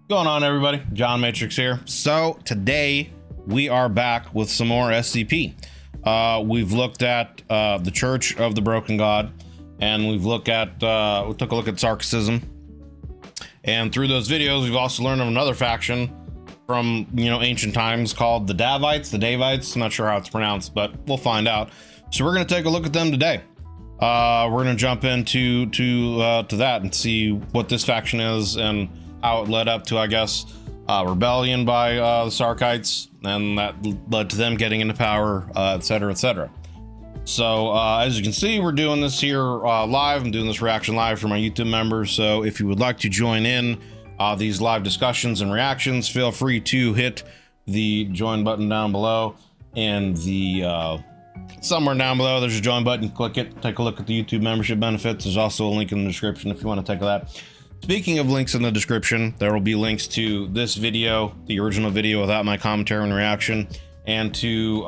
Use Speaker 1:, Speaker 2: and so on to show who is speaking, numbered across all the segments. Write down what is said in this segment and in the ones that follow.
Speaker 1: Going on, everybody? John Matrix here. So today we are back with some more SCP. We've looked at the Church of the Broken God, and we took a look at Sarcasm. And through those videos, we've also learned of another faction from ancient times called the Daevites. I'm not sure how it's pronounced, but we'll find out. So we're going to take a look at them today. We're going to jump into that and see what this faction is and how it led up to, I guess, rebellion by the Sarkites, and that led to them getting into power, etc., etc. So as you can see, we're doing this here live. I'm doing this reaction live for my YouTube members. So if you would like to join in these live discussions and reactions, feel free to hit the join button down below, and the somewhere down below there's a join button. Click it, take a look at the YouTube membership benefits. There's also a link in the description if you want to take that. Speaking of links in the description, there will be links to this video, the original video without my commentary and reaction, and to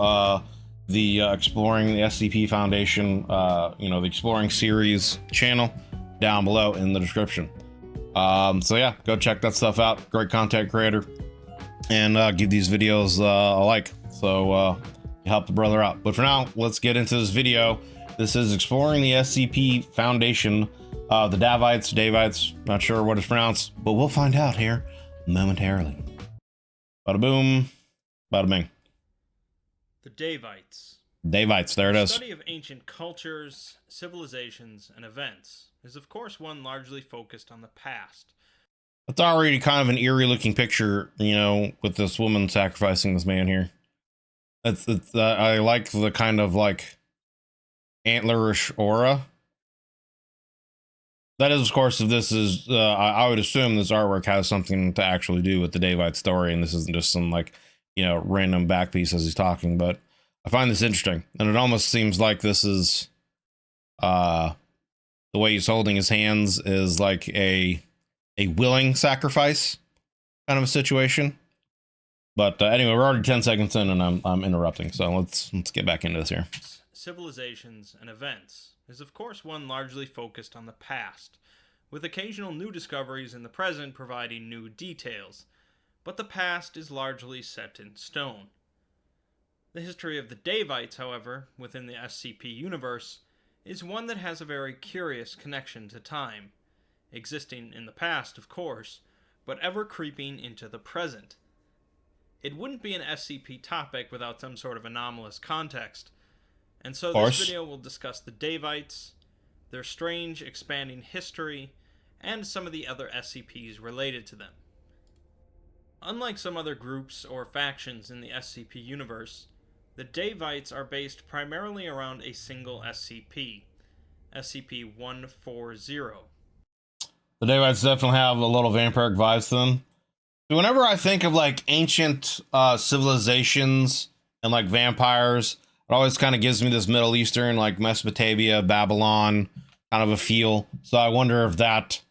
Speaker 1: the Exploring the SCP Foundation, the Exploring series channel down below in the description. So yeah, go check that stuff out. Great content creator, and give these videos a like, so you help the brother out. But for now, let's get into this video. This is Exploring the SCP Foundation. The Daevites, not sure what it's pronounced, but we'll find out here momentarily. Bada boom, bada bing.
Speaker 2: The Daevites.
Speaker 1: Daevites, there it is.
Speaker 2: The study of ancient cultures, civilizations, and events is, of course, one largely focused on the past.
Speaker 1: It's already kind of an eerie looking picture, with this woman sacrificing this man here. I like the kind of like antlerish aura. That is, of course, if this is, I would assume this artwork has something to actually do with the Daevite story, and this isn't just some, like, random back piece as he's talking, but I find this interesting, and it almost seems like this is, the way he's holding his hands is like a willing sacrifice kind of a situation. But anyway, we're already 10 seconds in, and I'm interrupting, so let's get back into this here.
Speaker 2: Civilizations and events is, of course, one largely focused on the past, with occasional new discoveries in the present providing new details, but the past is largely set in stone. The history of the Daevites, however, within the SCP universe, is one that has a very curious connection to time, existing in the past, of course, but ever creeping into the present. It wouldn't be an SCP topic without some sort of anomalous context, and so this video will discuss the Daevites, their strange expanding history, and some of the other SCPs related to them. Unlike some other groups or factions in the SCP universe, the Daevites are based primarily around a single SCP, SCP-140.
Speaker 1: The Daevites definitely have a little vampiric vibes to them. Whenever I think of like ancient civilizations and like vampires, it always kind of gives me this Middle Eastern, like Mesopotamia, Babylon kind of a feel. So I wonder if that,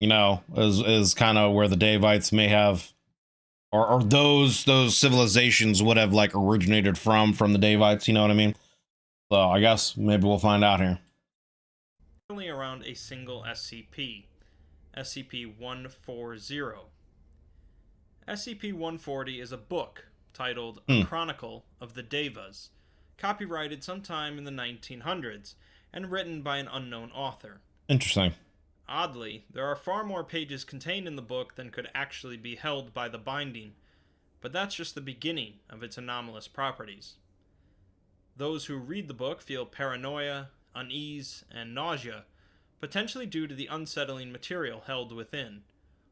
Speaker 1: is kind of where the Daevites may have, or those civilizations would have like originated from the Daevites, you know what I mean? So I guess maybe we'll find out here.
Speaker 2: Only around a single SCP, SCP-140. SCP-140 is a book titled A Chronicle of the Devas, copyrighted sometime in the 1900s, and written by an unknown author.
Speaker 1: Interesting.
Speaker 2: Oddly, there are far more pages contained in the book than could actually be held by the binding, but that's just the beginning of its anomalous properties. Those who read the book feel paranoia, unease, and nausea, potentially due to the unsettling material held within,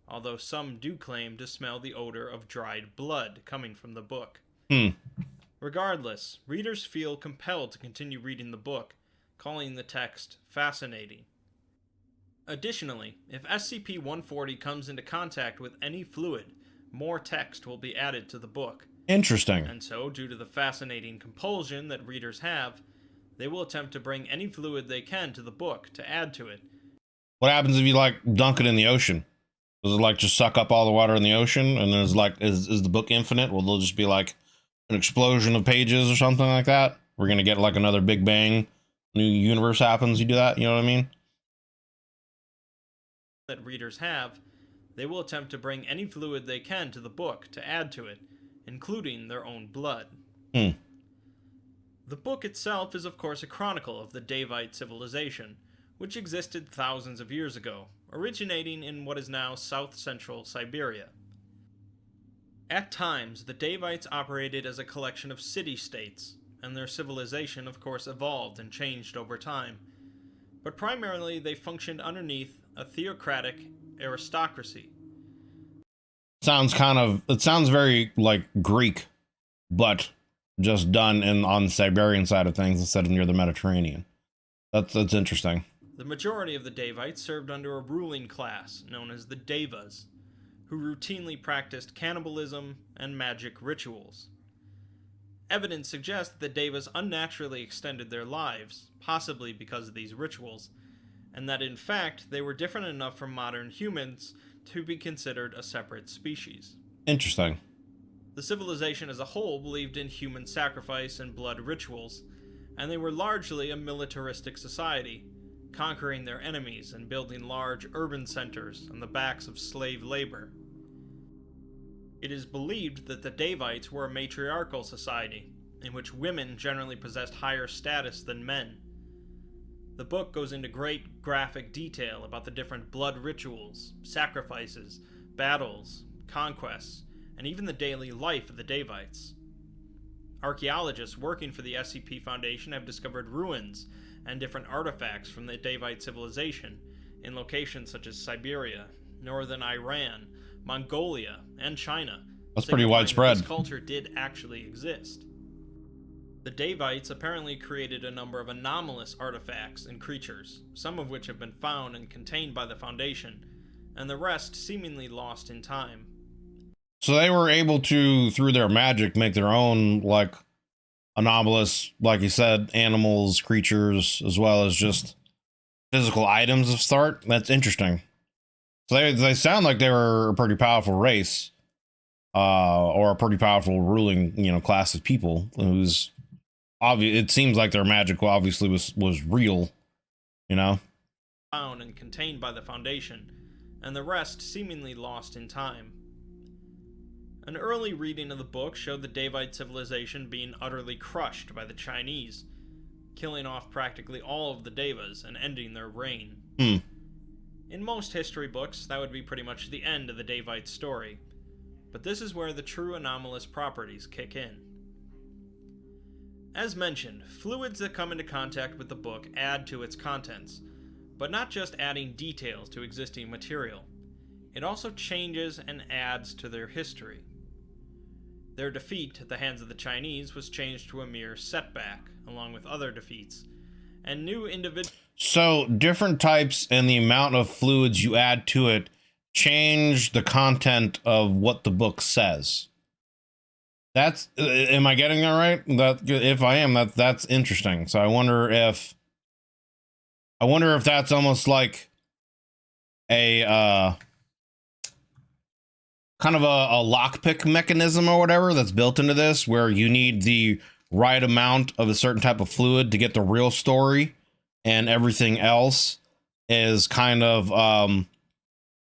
Speaker 2: although some do claim to smell the odor of dried blood coming from the book. Regardless, readers feel compelled to continue reading the book, calling the text fascinating. Additionally, if SCP-140 comes into contact with any fluid, more text will be added to the book.
Speaker 1: Interesting.
Speaker 2: And so, due to the fascinating compulsion that readers have, they will attempt to bring any fluid they can to the book to add to it.
Speaker 1: What happens if you like dunk it in the ocean? Does it like just suck up all the water in the ocean? And there's like, is the book infinite? Will there just be like an explosion of pages or something like that? We're gonna get like another Big Bang, new universe happens. You do that, you know what I mean?
Speaker 2: That readers have, They will attempt to bring any fluid they can to the book to add to it, including their own blood.
Speaker 1: Hmm.
Speaker 2: The book itself is of course a chronicle of the Daevite civilization, which existed thousands of years ago, originating in what is now south-central Siberia. At times, the Daevites operated as a collection of city-states, and their civilization of course evolved and changed over time, but primarily they functioned underneath a theocratic aristocracy.
Speaker 1: It sounds very like Greek, but just done on the Siberian side of things instead of near the Mediterranean. That's interesting.
Speaker 2: The majority of the Daevites served under a ruling class known as the Devas, who routinely practiced cannibalism and magic rituals. Evidence suggests that the Devas unnaturally extended their lives, possibly because of these rituals, and that in fact they were different enough from modern humans to be considered a separate species.
Speaker 1: Interesting.
Speaker 2: The civilization as a whole believed in human sacrifice and blood rituals, and they were largely a militaristic society, conquering their enemies and building large urban centers on the backs of slave labor. It is believed that the Daevites were a matriarchal society, in which women generally possessed higher status than men. The book goes into great graphic detail about the different blood rituals, sacrifices, battles, conquests, and even the daily life of the Daevites. Archaeologists working for the SCP Foundation have discovered ruins and different artifacts from the Daevite civilization in locations such as Siberia, northern Iran, Mongolia, and China.
Speaker 1: That's pretty widespread.
Speaker 2: This culture did actually exist. The Daevites apparently created a number of anomalous artifacts and creatures, some of which have been found and contained by the Foundation, and the rest seemingly lost in time.
Speaker 1: So they were able to, through their magic, make their own, like, anomalous, like you said, animals, creatures, as well as just physical items of start. That's interesting. So they sound like they were a pretty powerful race, or a pretty powerful ruling, class of people who's obvious. It seems like their magic obviously was real,
Speaker 2: Found and contained by the Foundation, and the rest seemingly lost in time. An early reading of the book showed the Daevite civilization being utterly crushed by the Chinese, killing off practically all of the Devas and ending their reign. In most history books, that would be pretty much the end of the Daevite story, but this is where the true anomalous properties kick in. As mentioned, fluids that come into contact with the book add to its contents, but not just adding details to existing material. It also changes and adds to their history. Their defeat at the hands of the Chinese was changed to a mere setback, along with other defeats, and new individuals.
Speaker 1: So different types and the amount of fluids you add to it change the content of what the book says. That's, am I getting that right? That, if I am, that's interesting. So I wonder if that's almost like a kind of a lockpick mechanism or whatever that's built into this, where you need the right amount of a certain type of fluid to get the real story, and everything else is kind of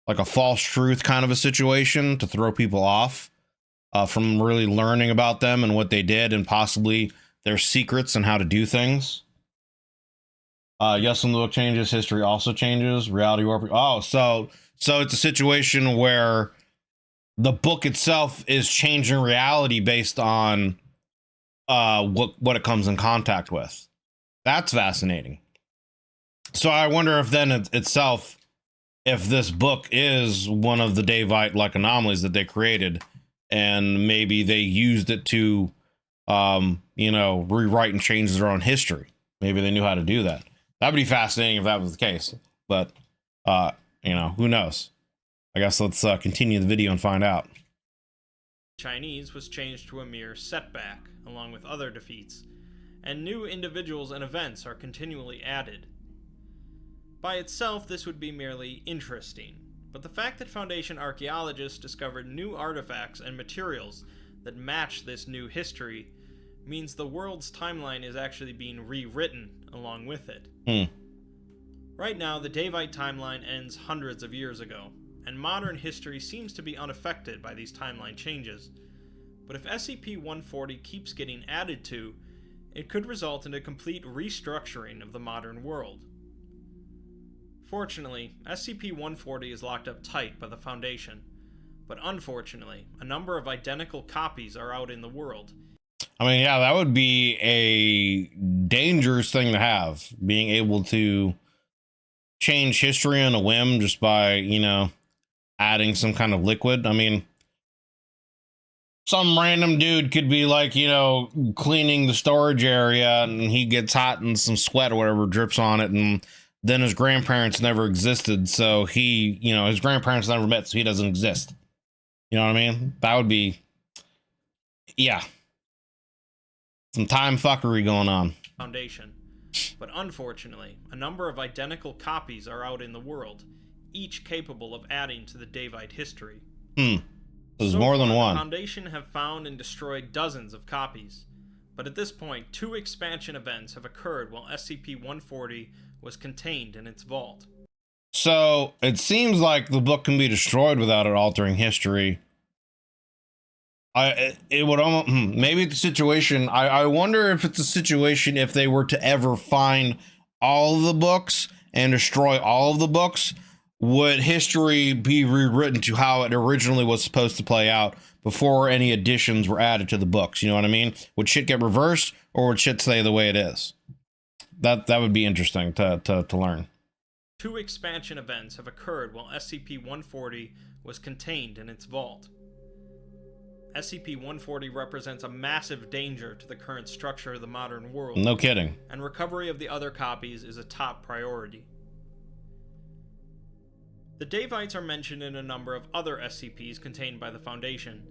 Speaker 1: like a false truth kind of a situation to throw people off from really learning about them and what they did and possibly their secrets and how to do things. Yes, when the book changes, history also changes. Reality warping. Oh, so it's a situation where the book itself is changing reality based on what it comes in contact with. That's fascinating. So I wonder if then itself, if this book is one of the Daevite like anomalies that they created, and maybe they used it to, rewrite and change their own history. Maybe they knew how to do that. That'd be fascinating if that was the case. But, who knows? I guess let's continue the video and find out.
Speaker 2: Chinese was changed to a mere setback, along with other defeats, and new individuals and events are continually added. By itself, this would be merely interesting, but the fact that Foundation archaeologists discovered new artifacts and materials that match this new history means the world's timeline is actually being rewritten along with it. Right now, the Daevite timeline ends hundreds of years ago, and modern history seems to be unaffected by these timeline changes. But if SCP-140 keeps getting added to, it could result in a complete restructuring of the modern world. Fortunately, SCP-140 is locked up tight by the Foundation, but unfortunately, a number of identical copies are out in the world.
Speaker 1: I mean, yeah, that would be a dangerous thing to have, being able to change history on a whim just by, you know, adding some kind of liquid. I mean, some random dude could be like, you know, cleaning the storage area and he gets hot and some sweat or whatever drips on it, and then his grandparents never existed, so he, you know, his grandparents never met, so he doesn't exist. You know what I mean? That would be, yeah, some time fuckery going on.
Speaker 2: Foundation. But unfortunately, a number of identical copies are out in the world, each capable of adding to the Daevite history.
Speaker 1: There's more than one.
Speaker 2: The Foundation have found and destroyed dozens of copies, but at this point, 2 expansion events have occurred while SCP-140 was contained in its vault.
Speaker 1: So it seems like the book can be destroyed without it altering history. It would almost, maybe it's a situation. I wonder if it's a situation if they were to ever find all of the books and destroy all of the books, would history be rewritten to how it originally was supposed to play out before any additions were added to the books? You know what I mean? Would shit get reversed, or would shit stay the way it is? That would be interesting to learn.
Speaker 2: 2 expansion events have occurred while SCP-140 was contained in its vault. SCP-140 represents a massive danger to the current structure of the modern world.
Speaker 1: No kidding.
Speaker 2: And recovery of the other copies is a top priority. The Daevites are mentioned in a number of other SCPs contained by the Foundation,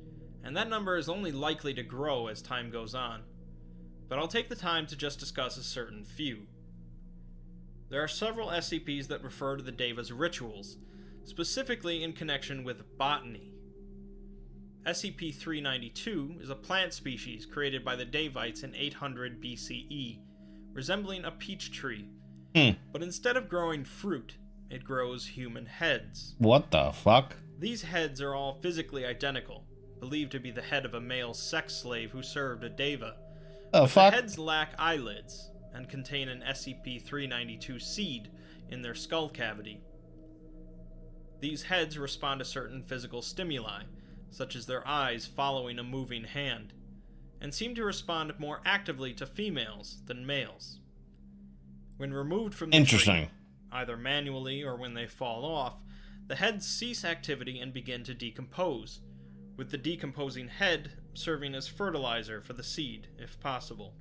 Speaker 2: and that number is only likely to grow as time goes on. But I'll take the time to just discuss a certain few. There are several SCPs that refer to the Daeva's rituals, specifically in connection with botany. SCP-392 is a plant species created by the Daevites in 800 BCE, resembling a peach tree, but instead of growing fruit, it grows human heads.
Speaker 1: What the fuck?
Speaker 2: These heads are all physically identical, believed to be the head of a male sex slave who served a Daeva.
Speaker 1: The fuck?
Speaker 2: The heads lack eyelids and contain an SCP-392 seed in their skull cavity. These heads respond to certain physical stimuli, such as their eyes following a moving hand, and seem to respond more actively to females than males. When removed from the tree, either manually or when they fall off, the heads cease activity and begin to decompose, with the decomposing head serving as fertilizer for the seed, if possible.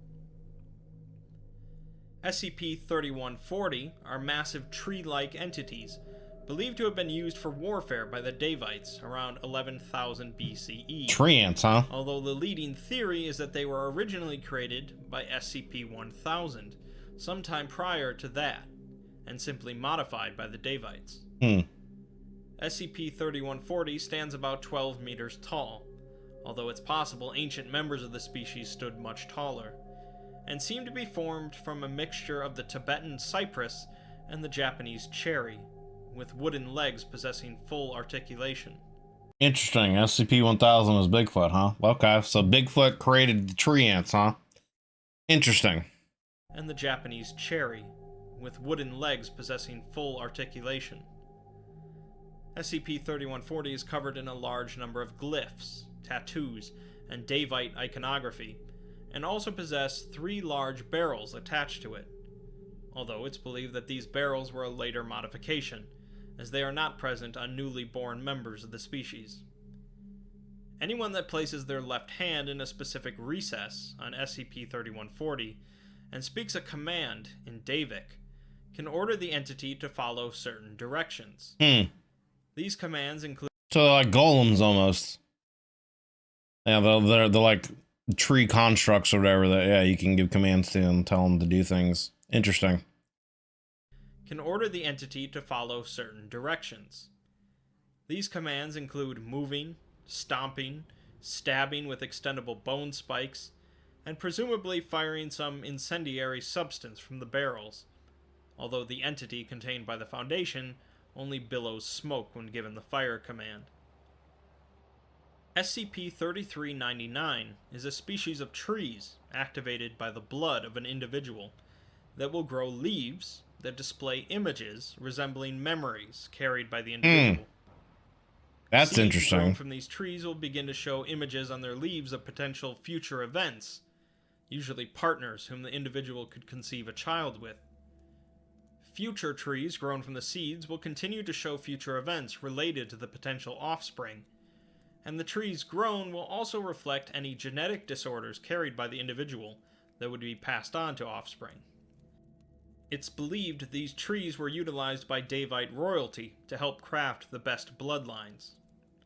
Speaker 2: SCP-3140 are massive tree-like entities, believed to have been used for warfare by the Daevites around 11,000 BCE.
Speaker 1: Tree ants, huh?
Speaker 2: Although the leading theory is that they were originally created by SCP-1000, sometime prior to that, and simply modified by the Daevites. SCP-3140 stands about 12 meters tall, although it's possible ancient members of the species stood much taller, and seem to be formed from a mixture of the Tibetan cypress and the Japanese cherry, with wooden legs possessing full articulation.
Speaker 1: Interesting. SCP-1000 is Bigfoot, huh? Okay, so Bigfoot created the tree ants, huh? Interesting.
Speaker 2: And the Japanese cherry, with wooden legs possessing full articulation. SCP-3140 is covered in a large number of glyphs, tattoos, and Daevite iconography, and also possess 3 large barrels attached to it, although it's believed that these barrels were a later modification, as they are not present on newly born members of the species. Anyone that places their left hand in a specific recess on SCP-3140 and speaks a command in Daevic can order the entity to follow certain directions. These commands include...
Speaker 1: So they're like golems almost. Yeah, they're like tree constructs or whatever that, yeah, you can give commands to and tell them to do things. Interesting.
Speaker 2: Can order the entity to follow certain directions. These commands include moving, stomping, stabbing with extendable bone spikes, and presumably firing some incendiary substance from the barrels, although the entity contained by the Foundation only billows smoke when given the fire command. SCP-3399 is a species of trees activated by the blood of an individual that will grow leaves that display images resembling memories carried by the individual.
Speaker 1: That's
Speaker 2: Seeds
Speaker 1: interesting.
Speaker 2: grown from these trees will begin to show images on their leaves of potential future events, usually partners whom the individual could conceive a child with. Future trees grown from the seeds will continue to show future events related to the potential offspring, and the trees grown will also reflect any genetic disorders carried by the individual that would be passed on to offspring. It's believed these trees were utilized by Daevite royalty to help craft the best bloodlines.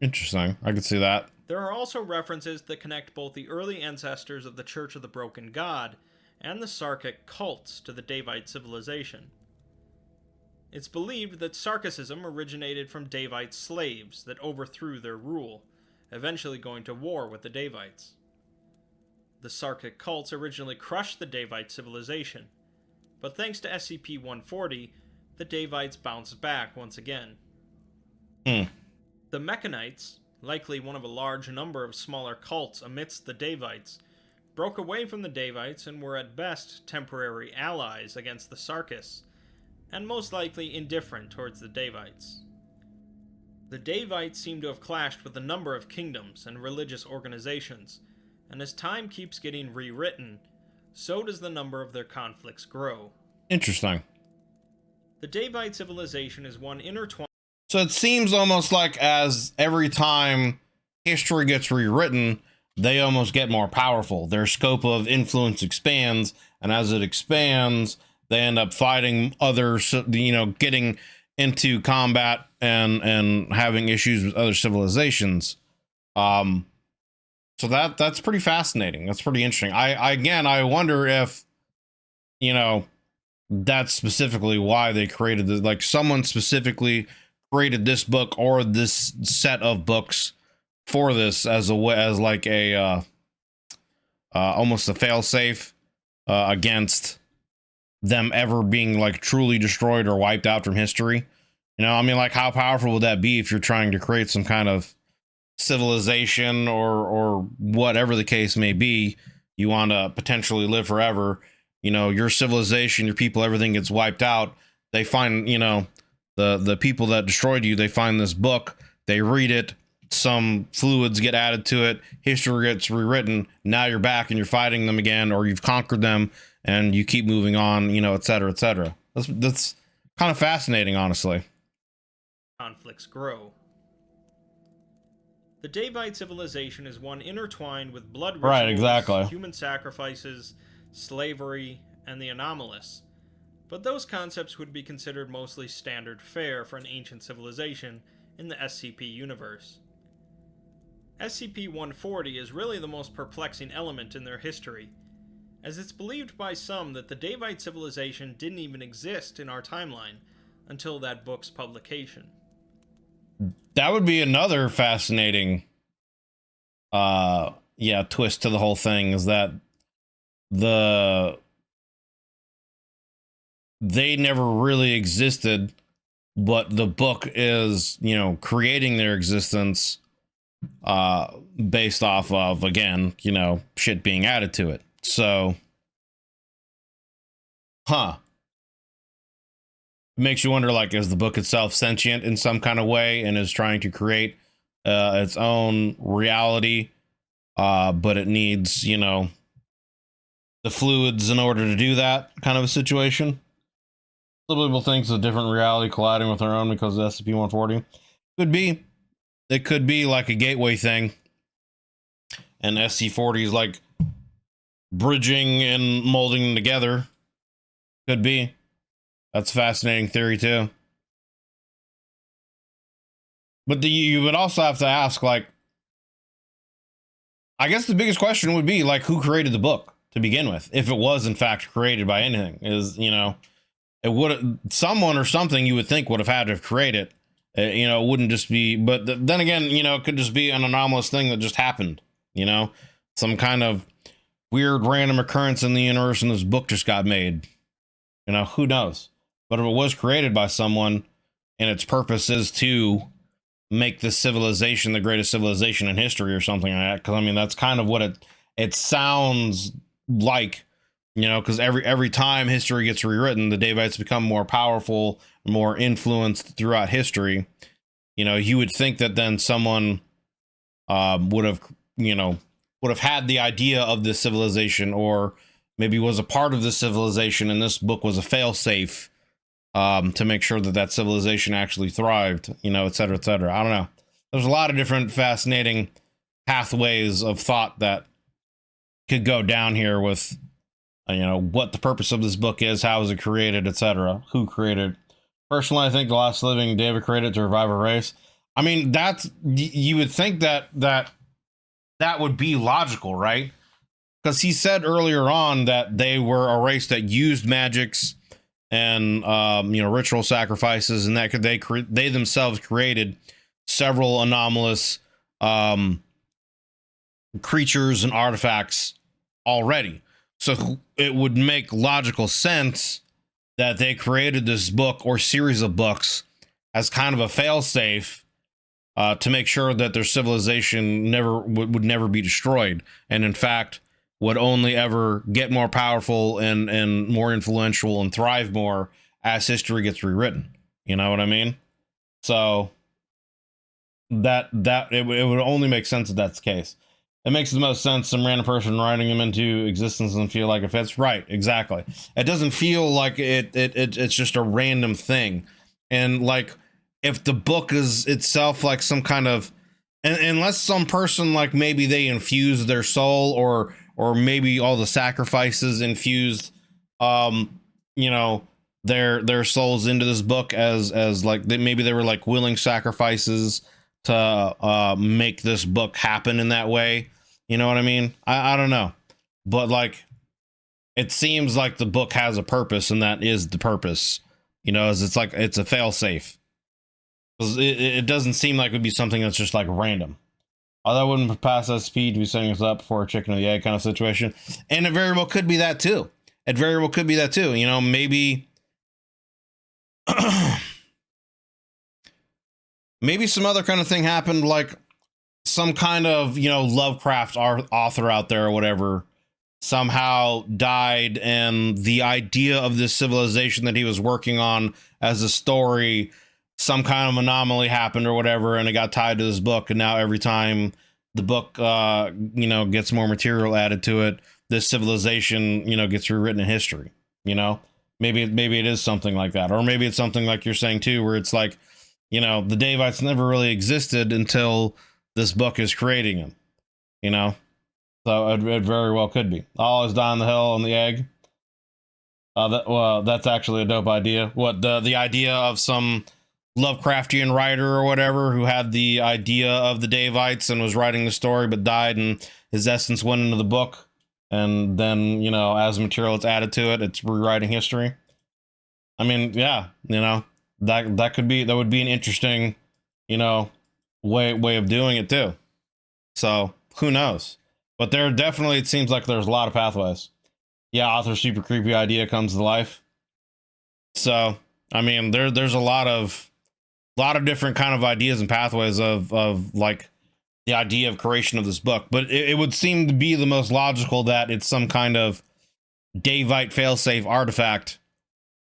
Speaker 1: Interesting. I could see that.
Speaker 2: There are also references that connect both the early ancestors of the Church of the Broken God and the Sarkic cults to the Daevite civilization. It's believed that Sarkicism originated from Daevite slaves that overthrew their rule, eventually going to war with the Daevites. The Sarkic cults originally crushed the Daevite civilization, but thanks to SCP-140, the Daevites bounced back once again. The Mechanites, likely one of a large number of smaller cults amidst the Daevites, broke away from the Daevites and were at best temporary allies against the Sarkists, and most likely indifferent towards the Daevites. The Daevites seem to have clashed with a number of kingdoms and religious organizations, and as time keeps getting rewritten, so does the number of their conflicts grow.
Speaker 1: Interesting.
Speaker 2: The Daevite civilization is one intertwined.
Speaker 1: So it seems almost like as every time history gets rewritten, they almost get more powerful. Their scope of influence expands, and as it expands, they end up fighting others, getting into combat and having issues with other civilizations. So that's pretty fascinating. That's pretty interesting. I wonder if, that's specifically why they created this. Like someone specifically created this book or this set of books for this as a way, as like a almost a failsafe against them ever being like truly destroyed or wiped out from history. Like how powerful would that be if you're trying to create some kind of civilization or whatever the case may be, you want to potentially live forever, your civilization, your people, everything gets wiped out. They find, the people that destroyed you, they find this book, they read it, some fluids get added to it, history gets rewritten, now you're back and you're fighting them again, or you've conquered them and you keep moving on, et cetera, et cetera. That's kind of fascinating, honestly.
Speaker 2: Conflicts grow. The Daevite civilization is one intertwined with blood rituals,
Speaker 1: right, exactly,
Speaker 2: human sacrifices, slavery, and the anomalous. But those concepts would be considered mostly standard fare for an ancient civilization in the SCP universe. SCP-140 is really the most perplexing element in their history, as it's believed by some that the Daevite civilization didn't even exist in our timeline until that book's publication.
Speaker 1: That would be another fascinating twist to the whole thing, is that they never really existed, but the book is, creating their existence based off of, again, shit being added to it. So, it makes you wonder, like, is the book itself sentient in some kind of way and is trying to create its own reality, but it needs, the fluids in order to do that kind of a situation? Some people think it's a different reality colliding with our own because of SCP-140. Could be. It could be like a gateway thing, and SCP-40 is like bridging and molding them together. Could be. That's a fascinating theory too. But you would also have to ask, like, I guess the biggest question would be, like, who created the book to begin with? If it was in fact created by anything, it would, someone or something you would think would have had to have created it. It wouldn't just be, but then again, it could just be an anomalous thing that just happened, some kind of weird random occurrence in the universe and this book just got made. Who knows? But if it was created by someone and its purpose is to make this civilization the greatest civilization in history or something like that. Because I mean, that's kind of what it sounds like, you know, because every time history gets rewritten, the Daevites become more powerful, more influenced throughout history. You know, you would think that then someone would have, you know, would have had the idea of this civilization, or maybe was a part of this civilization, and this book was a failsafe to make sure that that civilization actually thrived, you know, et cetera, et cetera. I don't know. There's a lot of different fascinating pathways of thought that could go down here with, you know, what the purpose of this book is, how was it created, etc., who created it. Personally, I think the last living David created to revive a race. I mean, that's, you would think that would be logical, right? Because he said earlier on that they were a race that used magics and you know, ritual sacrifices, and that they themselves created several anomalous creatures and artifacts already. So it would make logical sense that they created this book or series of books as kind of a failsafe to make sure that their civilization would never be destroyed, and in fact would only ever get more powerful and more influential and thrive more as history gets rewritten. You know what I mean? So that it would only make sense if that's the case. It makes the most sense, some random person writing them into existence and feel like it fits. Right, exactly. It doesn't feel like it's just a random thing. And like, if the book is itself like some kind of, unless some person, like maybe they infused their soul, or maybe all the sacrifices infused you know, their souls into this book as like maybe they were like willing sacrifices to make this book happen in that way. You know what I mean? I don't know, but like, it seems like the book has a purpose, and that is the purpose, you know, as it's like, it's a failsafe. It doesn't seem like it would be something that's just like random. Although I wouldn't pass SCP to be setting us up for a chicken or the egg kind of situation. And it very well could be that too. It very well could be that too. You know, maybe maybe some other kind of thing happened, like some kind of, you know, Lovecraft author out there or whatever somehow died, and the idea of this civilization that he was working on as a story, some kind of anomaly happened or whatever, and it got tied to this book, and now every time the book you know, gets more material added to it, this civilization, you know, gets rewritten in history. You know, maybe it is something like that, or maybe it's something like you're saying too, where it's like, you know, the Daevites never really existed until this book is creating them, you know. So it very well could be. Always die on the hill on the egg. That's actually a dope idea. What, the idea of some Lovecraftian writer or whatever who had the idea of the Daevites and was writing the story but died, and his essence went into the book, and then, you know, as material it's added to it, it's rewriting history. I mean, yeah, you know, that would be an interesting, you know, way of doing it too. So who knows? But there definitely, it seems like there's a lot of pathways. Yeah, author's super creepy idea comes to life. So I mean, there's a lot of different kind of ideas and pathways of like the idea of creation of this book. But it would seem to be the most logical that it's some kind of Daevite failsafe artifact,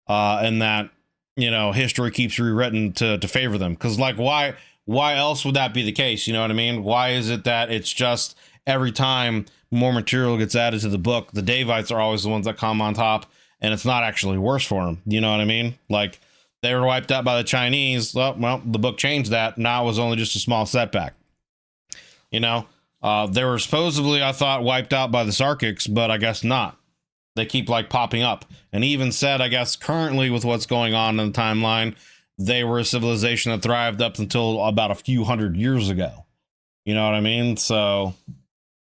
Speaker 1: and that, you know, history keeps rewritten to favor them. Because like, why else would that be the case? You know what I mean? Why is it that it's just every time more material gets added to the book, the Daevites are always the ones that come on top, and it's not actually worse for them? You know what I mean? Like, they were wiped out by the Chinese. Well, the book changed that. Now it was only just a small setback. You know, they were supposedly, I thought, wiped out by the Sarkics, but I guess not. They keep like popping up. And he even said, I guess currently with what's going on in the timeline, they were a civilization that thrived up until about a few hundred years ago. You know what I mean? So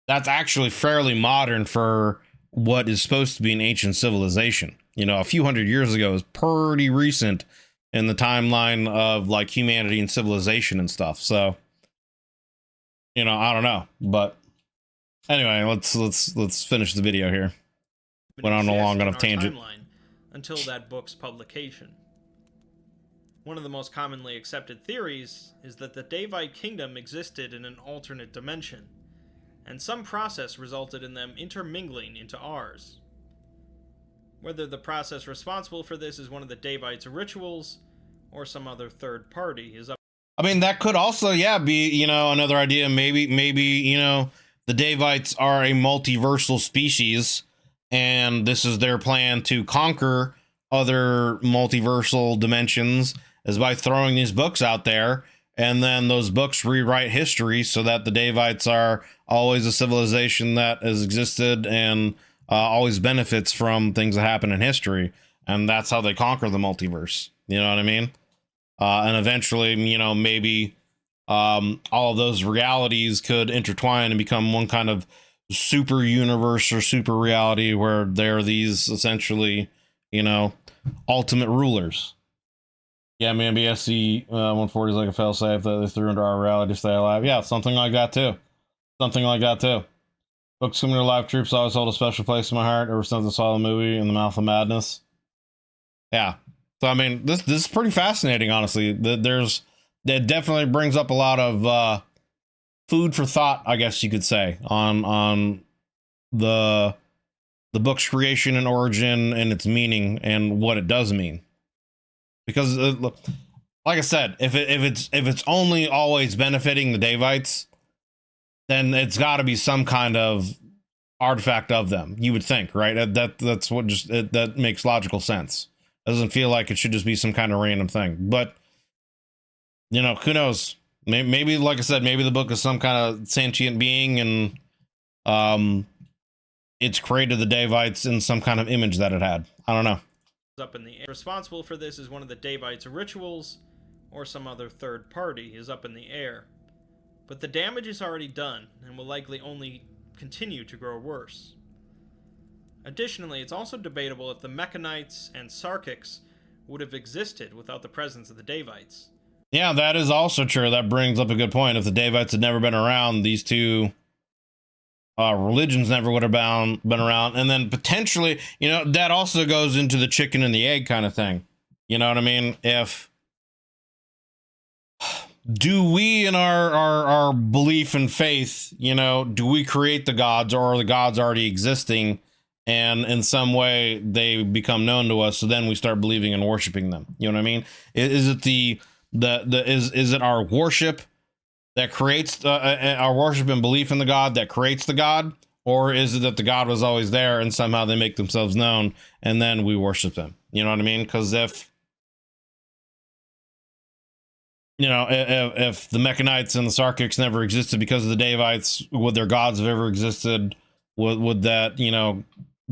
Speaker 1: that's actually fairly modern for what is supposed to be an ancient civilization. You know, a few hundred years ago is pretty recent in the timeline of like humanity and civilization and stuff. So, you know, I don't know, but anyway, let's finish the video here. Went on a long enough tangent.
Speaker 2: Until that book's publication. One of the most commonly accepted theories is that the Daevite kingdom existed in an alternate dimension, and some process resulted in them intermingling into ours. Whether the process responsible for this is one of the Daevites' rituals or some other third party is up.
Speaker 1: I mean, that could also, yeah, be, you know, another idea. Maybe, you know, the Daevites are a multiversal species, and this is their plan to conquer other multiversal dimensions is by throwing these books out there, and then those books rewrite history so that the Daevites are always a civilization that has existed and always benefits from things that happen in history, and that's how they conquer the multiverse. You know what I mean? And eventually, you know, maybe all of those realities could intertwine and become one kind of super universe or super reality where they're these essentially, you know, ultimate rulers. Yeah, maybe SC-140 is like a failsafe that they threw into our reality to stay alive. Yeah, something like that too. Something like that too. Books coming to live troops always hold a special place in my heart ever since I saw the movie In the Mouth of Madness. Yeah. So I mean, this is pretty fascinating, honestly. That definitely brings up a lot of food for thought, I guess you could say, on the book's creation and origin and its meaning and what it does mean. Because, like I said, if it's only always benefiting the Daevites, then it's got to be some kind of artifact of them. You would think, right? That's what that makes logical sense. It doesn't feel like it should just be some kind of random thing. But you know, who knows? Maybe, like I said, maybe the book is some kind of sentient being, and it's created the Daevites in some kind of image that it had. I don't know.
Speaker 2: Up in the air. Responsible for this is one of the Daevites' rituals or some other third party is up in the air. But the damage is already done and will likely only continue to grow worse. Additionally, it's also debatable if the Mechanites and Sarkics would have existed without the presence of the Daevites.
Speaker 1: Yeah, that is also true. That brings up a good point. If the Daevites had never been around, these two religions never would have been around. And then potentially, you know, that also goes into the chicken and the egg kind of thing. You know what I mean? Do we, in our belief and faith, you know, do we create the gods, or are the gods already existing and in some way they become known to us, so then we start believing and worshiping them? You know what I mean? Is it is it our worship that creates our worship and belief in the god that creates the god, or is it that the god was always there and somehow they make themselves known and then we worship them? You know what I mean? Because if the Mechanites and the Sarkics never existed because of the Daevites, would their gods have ever existed? Would that, you know,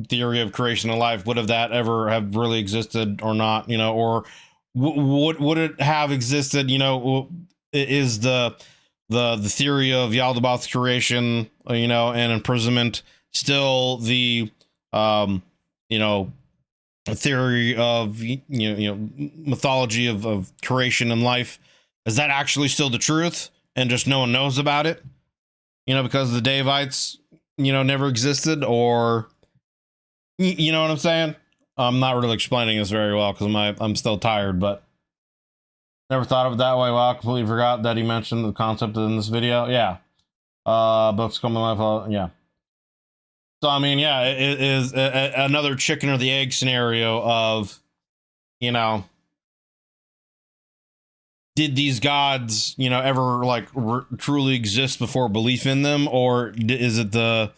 Speaker 1: theory of creation of life, would have that ever have really existed or not? You know, or would it have existed? You know, is the theory of Yaldabaoth's creation, you know, and imprisonment still the you know, a theory of mythology of creation and life? Is that actually still the truth and just no one knows about it? You know, because the Daevites, you know, never existed, or you know what I'm saying? I'm not really explaining this very well because I'm still tired, but never thought of it that way. Wow, completely forgot that he mentioned the concept in this video. Yeah. Books coming life. Yeah. So, I mean, yeah, it is another chicken or the egg scenario of, you know, did these gods, you know, ever like truly exist before belief in them, or is it the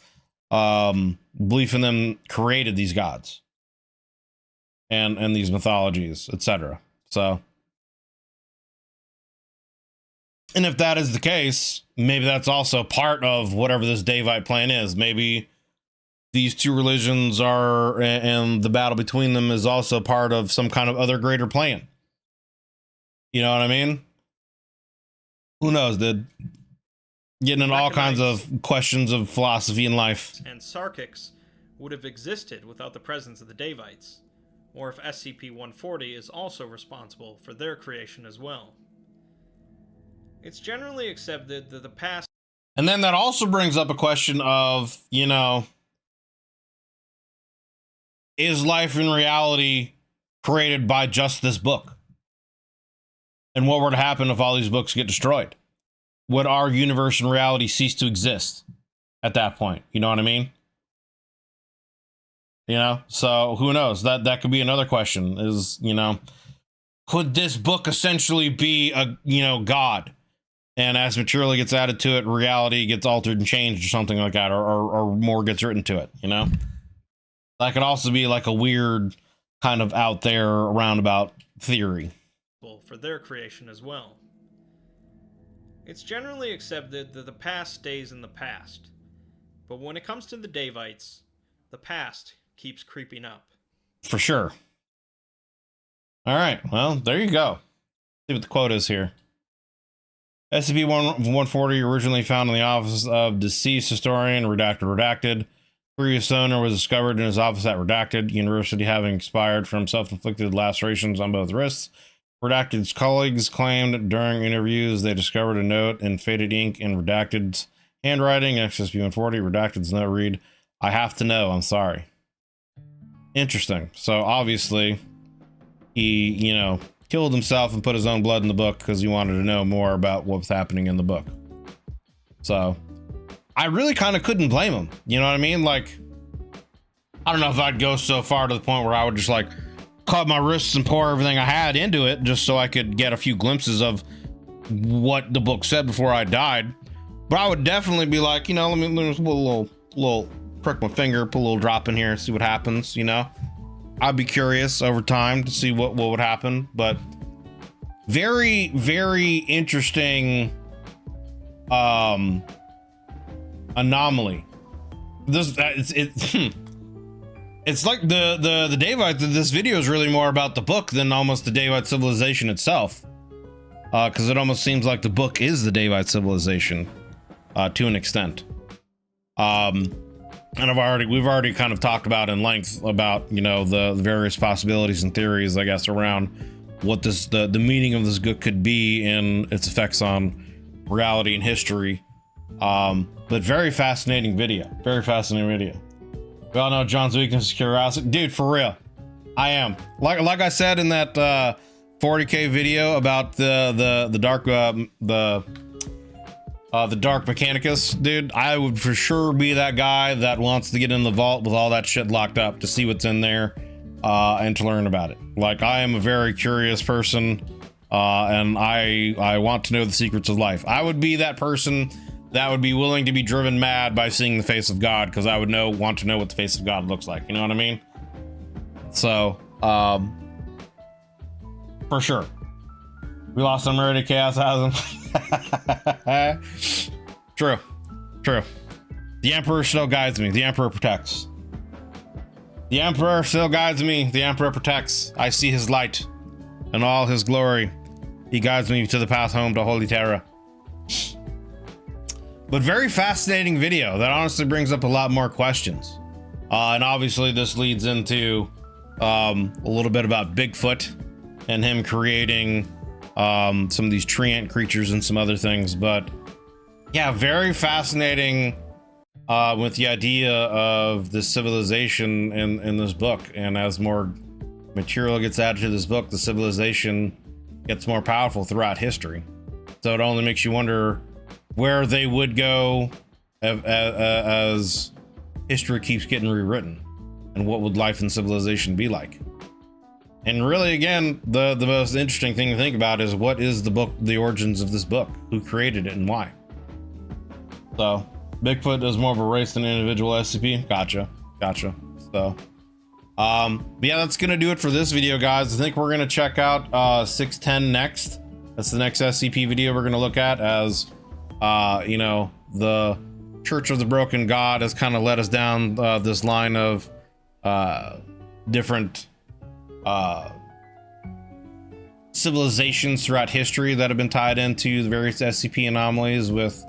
Speaker 1: belief in them created these gods and these mythologies, etc.? So, and if that is the case, maybe that's also part of whatever this Daevite plan is. Maybe these two religions are, and the battle between them is also part of some kind of other greater plan. You know what I mean? Who knows, dude? Getting into all kinds of questions of philosophy and life.
Speaker 2: And Sarkics would have existed without the presence of the Daevites, or if SCP-140 is also responsible for their creation as well. It's generally accepted that the past...
Speaker 1: And then that also brings up a question of, you know, is life in reality created by just this book? And what were to happen if all these books get destroyed? Would our universe and reality cease to exist at that point? You know what I mean? You know, so who knows? That could be another question is, you know, could this book essentially be a, you know, God? And as material gets added to it, reality gets altered and changed or something like that, or more gets written to it, you know? That could also be like a weird kind of out there roundabout theory.
Speaker 2: For their creation as well. It's generally accepted that the past stays in the past, but when it comes to the Daevites, the past keeps creeping up.
Speaker 1: For sure. All right, well, there you go. See what the quote is here. SCP-140 originally found in the office of deceased historian, redacted. Previous owner was discovered in his office at redacted. University having expired from self-inflicted lacerations on both wrists. Redacted's colleagues claimed during interviews they discovered a note in faded ink in Redacted's handwriting. SCP-140, Redacted's note read, "I have to know, I'm sorry." Interesting. So obviously, he, you know, killed himself and put his own blood in the book because he wanted to know more about what was happening in the book. So I really kind of couldn't blame him. You know what I mean? Like, I don't know if I'd go so far to the point where I would just like cut my wrists and pour everything I had into it just so I could get a few glimpses of what the book said before I died. But I would definitely be like, you know, let me just put a little prick my finger, put a little drop in here and see what happens, you know? I'd be curious over time to see what would happen, but very, very interesting anomaly. It's like the Daevites. This video is really more about the book than almost the Daevite civilization itself, because it almost seems like the book is the Daevite civilization to an extent. And we've already kind of talked about in length about, you know, the various possibilities and theories, I guess, around what the meaning of this book could be and its effects on reality and history. But very fascinating video. Very fascinating video. We all know John's weakness is curiosity. Dude, for real. I am. Like I said in that 40K video about the dark Mechanicus, dude, I would for sure be that guy that wants to get in the vault with all that shit locked up to see what's in there and to learn about it. Like, I am a very curious person, and I want to know the secrets of life. I would be that person that would be willing to be driven mad by seeing the face of God, because I would want to know what the face of God looks like. You know what I mean? So, for sure. We lost some already, Chaos has him. True. The Emperor still guides me. The Emperor protects. The Emperor still guides me. The Emperor protects. I see his light and all his glory. He guides me to the path home to Holy Terra. But very fascinating video that honestly brings up a lot more questions. And obviously this leads into a little bit about Bigfoot and him creating some of these tree ant creatures and some other things. But yeah, very fascinating with the idea of the civilization in this book. And as more material gets added to this book, the civilization gets more powerful throughout history. So it only makes you wonder where they would go as history keeps getting rewritten, and what would life and civilization be like. And really, again, the most interesting thing to think about is what is the book, the origins of this book, who created it and why. So Bigfoot is more of a race than an individual SCP. Gotcha. So but yeah, that's gonna do it for this video, guys. I think we're gonna check out 610 next. That's the next SCP video we're gonna look at, as you know, the Church of the Broken God has kind of led us down this line of different civilizations throughout history that have been tied into the various SCP anomalies with,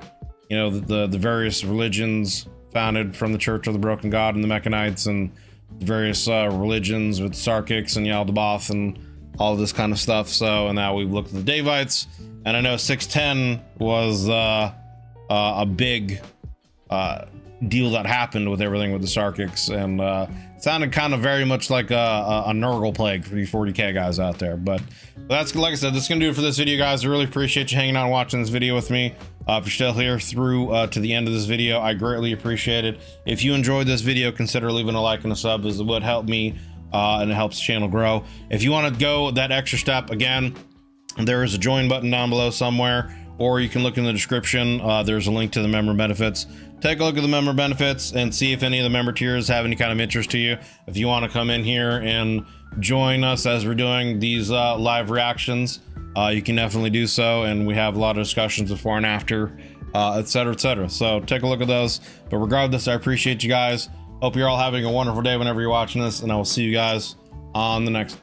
Speaker 1: you know, the various religions founded from the Church of the Broken God and the Mechanites, and the various religions with Sarkics and Yaldabaoth and all this kind of stuff. So, and now we've looked at the Daevites. And I know 610 was a big deal that happened with everything with the Sarkics, and it sounded kind of very much like a Nurgle plague for these 40k guys out there. But that's, like I said, that's gonna do it for this video, guys. I really appreciate you hanging out and watching this video with me. If you're still here through to the end of this video, I greatly appreciate it. If you enjoyed this video, consider leaving a like and a sub, as it would help me and it helps the channel grow. If you want to go that extra step, again, there is a join button down below somewhere, or you can look in the description. There's a link to the member benefits. Take a look at the member benefits and see if any of the member tiers have any kind of interest to you. If you want to come in here and join us as we're doing these live reactions, you can definitely do so, and we have a lot of discussions before and after, etc, etc. So take a look at those. But regardless, I appreciate you guys. Hope you're all having a wonderful day whenever you're watching this, and I will see you guys on the next